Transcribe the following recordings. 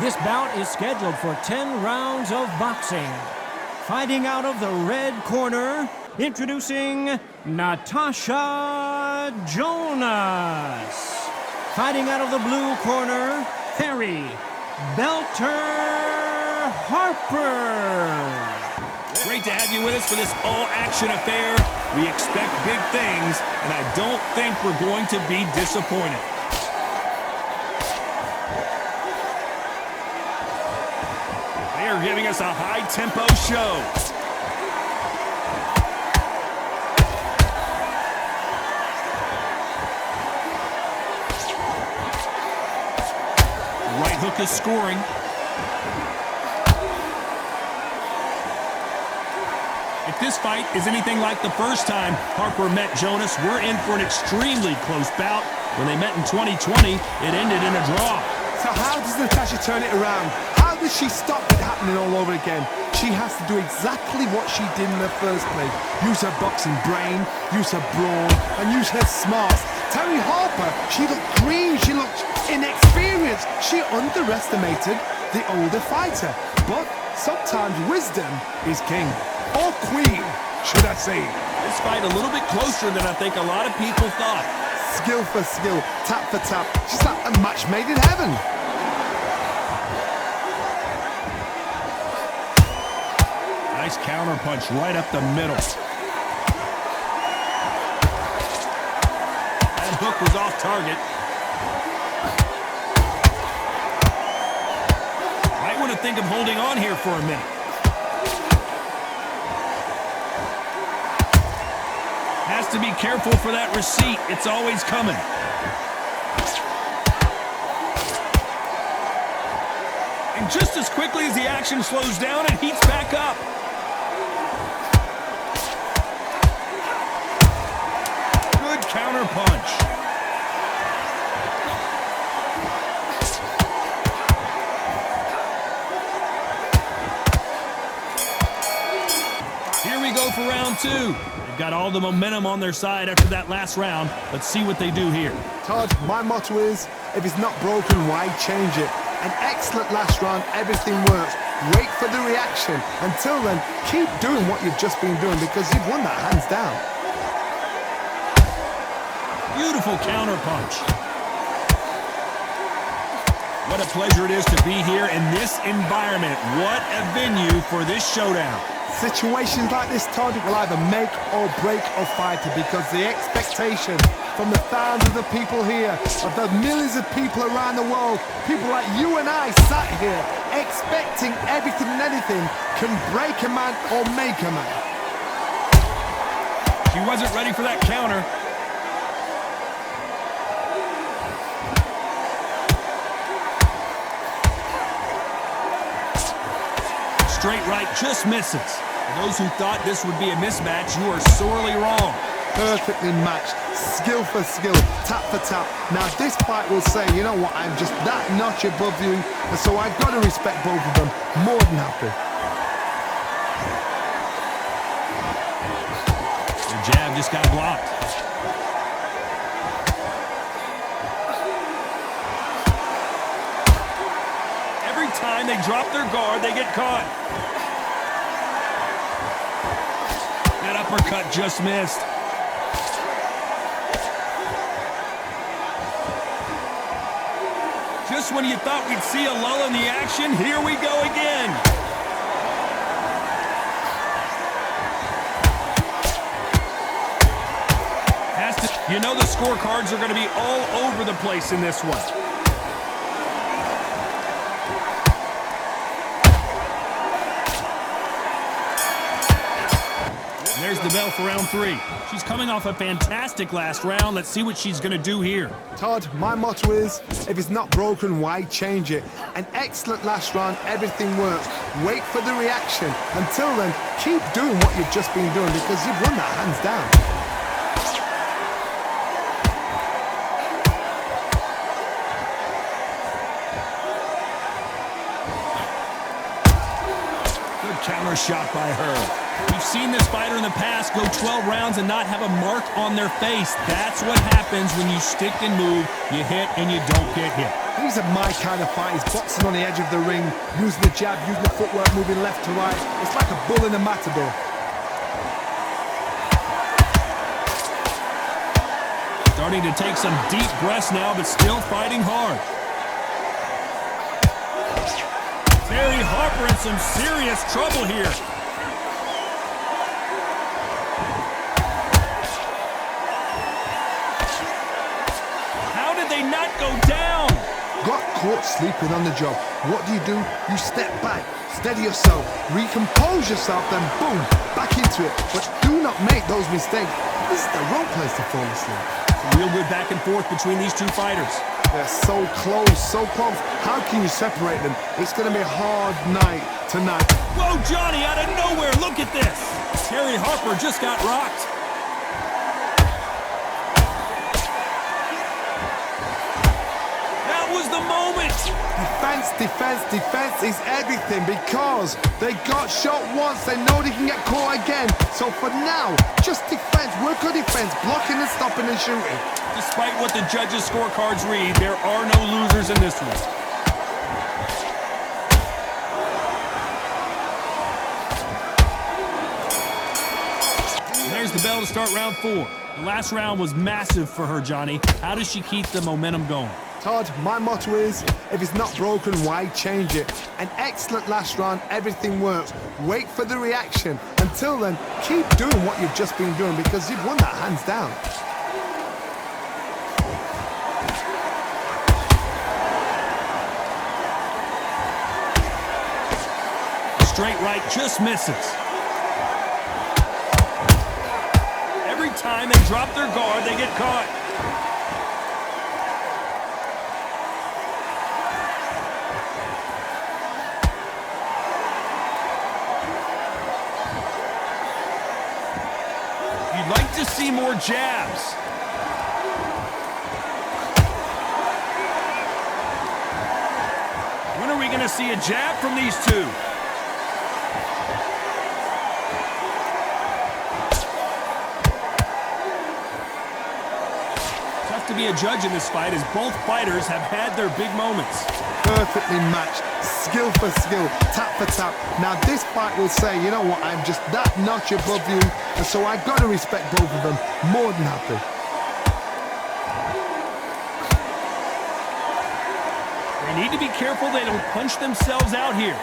This bout is scheduled for 10 rounds of boxing. Fighting out of the red corner, introducing Natasha Jonas. Fighting out of the blue corner, Terri Harper. Great to have you with us for this all-action affair. We expect big things, and I don't think we're going to be disappointed. They are giving us a high-tempo show. Right hook is scoring. If this fight is anything like the first time Harper met Jonas, we're in for an extremely close bout. When they met in 2020, it ended in a draw. So how does Natasha turn it around? How does she stop it happening all over again? She has to do exactly what she did in the first place. Use her boxing brain, use her brawn, and use her smarts. Terri Harper, she looked green, she looked inexperienced. She underestimated the older fighter. But sometimes wisdom is king. Or queen, should I say. This fight a little bit closer than I think a lot of people thought. Skill for skill, tap for tap. She's like a match made in heaven. Nice counter punch right up the middle. That hook was off target. Might want to think of holding on here for a minute. Has to be careful for that receipt. It's always coming. And just as quickly as the action slows down, it heats back up. Good counter punch. Here we go for round two. Got all the momentum on their side after that last round. Let's see what they do here. Todd, my motto is, if it's not broken, why change it? An excellent last round, everything works. Wait for the reaction. Until then, keep doing what you've just been doing because you've won that hands down. Beautiful counter punch. What a pleasure it is to be here in this environment. What a venue for this showdown. Situations like this, Todd, will either make or break a fighter because the expectation from the thousands of people here, of the millions of people around the world, people like you and I sat here expecting everything and anything can break a man or make a man. She wasn't ready for that counter. Straight right just misses. For those who thought this would be a mismatch, you are sorely wrong. Perfectly matched, skill for skill, tap for tap. Now this fight will say, you know what, I'm just that notch above you, and so I've got to respect both of them. More than happy. The jab just got blocked. Every time they drop their guard, they get caught. That uppercut just missed. Just when you thought we'd see a lull in the action, here we go again. You know the scorecards are going to be all over the place in this one. There's the bell for round three. She's coming off a fantastic last round. Let's see what she's going to do here. Todd, my motto is, if it's not broken, why change it? An excellent last round, everything works. Wait for the reaction. Until then, keep doing what you've just been doing because you've won that hands down. Good counter shot by her. We've seen this fighter in the past go 12 rounds and not have a mark on their face. That's what happens when you stick and move, you hit and you don't get hit. These are my kind of fights. Boxing on the edge of the ring, using the jab, using the footwork, moving left to right. It's like a bull in a matador. Starting to take some deep breaths now, but still fighting hard. Terri Harper in some serious trouble here. How did they not go down? Got caught sleeping on the job. What do? You step back, steady yourself, recompose yourself, then boom, back into it. But do not make those mistakes. This is the wrong place to fall asleep. Real good back and forth between these two fighters. They're so close, so close. How can you separate them? It's going to be a hard night tonight. Whoa, Johnny, out of nowhere, look at this. Terri Harper just got rocked. That was the moment. Defense, defense, defense is everything because they got shot once. They know they can get caught again. So for now, just defense, work on defense, blocking and stopping and shooting. Despite what the judges' scorecards read, there are no losers in this one. And there's the bell to start round 4. The last round was massive for her, Johnny. How does she keep the momentum going? Todd, my motto is, if it's not broken, why change it? An excellent last round, everything works. Wait for the reaction. Until then, keep doing what you've just been doing because you've won that hands down. Straight right just misses. Every time they drop their guard, they get caught. You'd like to see more jabs. When are we going to see a jab from these two? Tough to be a judge in this fight as both fighters have had their big moments. Perfectly matched, skill for skill, tap for tap. Now this fight will say, you know what, I'm just that notch above you, and so I've got to respect both of them. More than happy. They need to be careful they don't punch themselves out here.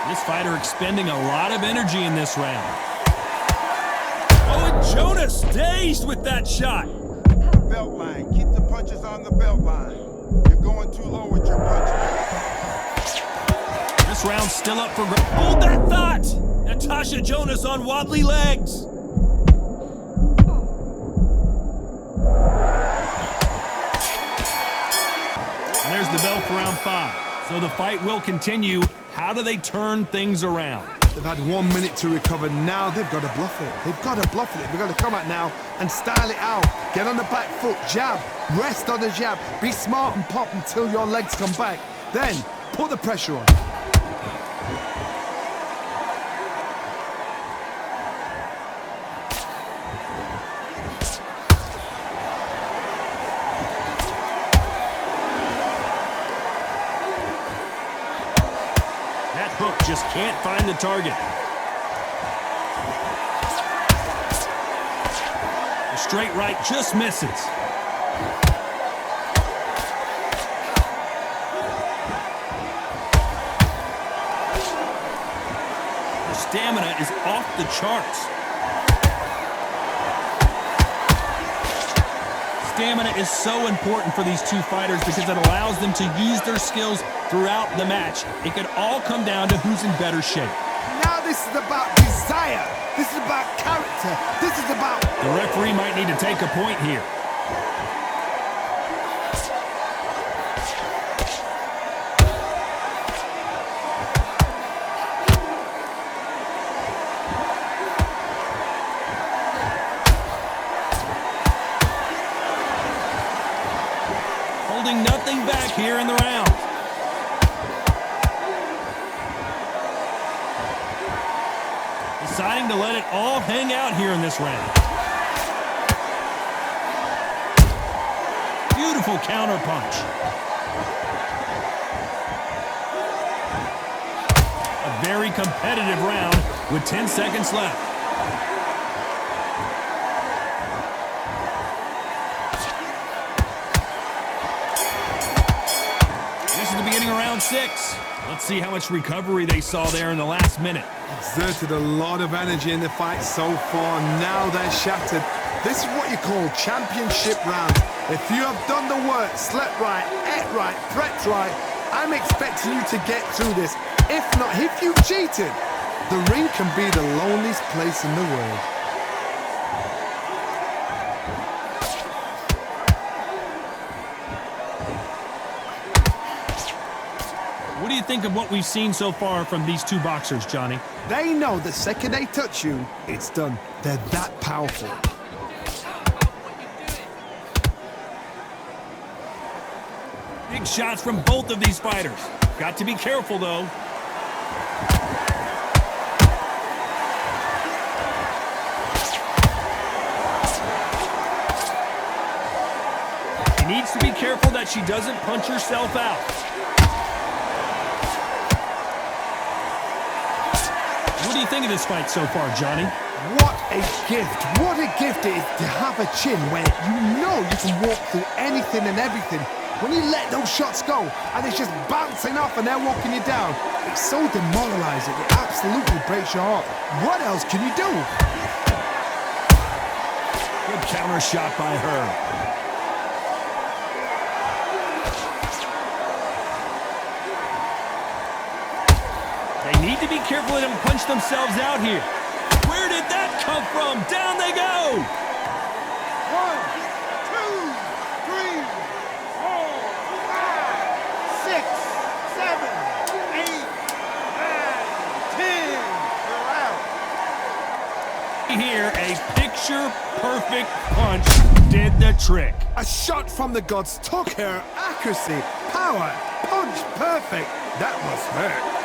This fighter expending a lot of energy in this round. Oh, and Jonas dazed with that shot. Belt line. Keep the punches on the belt line. You're going too low with your punches. This round's still up for grabs. Hold that thought! Natasha Jonas on wobbly legs. And there's the bell for round 5. So the fight will continue. How do they turn things around? They've had 1 minute to recover. Now they've got to bluff it. They've got to bluff it. They've got to come out now and style it out. Get on the back foot, jab, rest on the jab. Be smart and pop until your legs come back. Then put the pressure on. That hook just can't find the target. The straight right just misses. Her stamina is off the charts. Stamina is so important for these two fighters because it allows them to use their skills throughout the match. It could all come down to who's in better shape. Now this is about desire. This is about character. This is about... The referee might need to take a point here. Holding nothing back here in the round. deciding to let it all hang out here in this round. Beautiful counter punch. A very competitive round with 10 seconds left. This is the beginning of round 6. Let's see how much recovery they saw there in the last minute. Exerted a lot of energy in the fight so far. Now they're shattered. This is what you call championship round. If you have done the work, slept right, ate right, prepped right, I'm expecting you to get through this. If not, if you cheated, the ring can be the loneliest place in the world. What do you think of what we've seen so far from these two boxers, Johnny? They know the second they touch you, it's done. They're that powerful. Big shots from both of these fighters. Got to be careful, though. He needs to be careful that she doesn't punch herself out. What do you think of this fight so far, Johnny? What a gift. What a gift it is to have a chin where you know you can walk through anything and everything. When you let those shots go and it's just bouncing off and they're walking you down, it's so demoralizing. It absolutely breaks your heart. What else can you do? Good counter shot by her. They need to be careful they don't punch themselves out here. Where did that come from? Down they go! 1, 2, 3, 4, 5, 6, 7, 8, 9, 10. You're out. Here, a picture-perfect punch did the trick. A shot from the gods took her accuracy, power, punch perfect. That must hurt.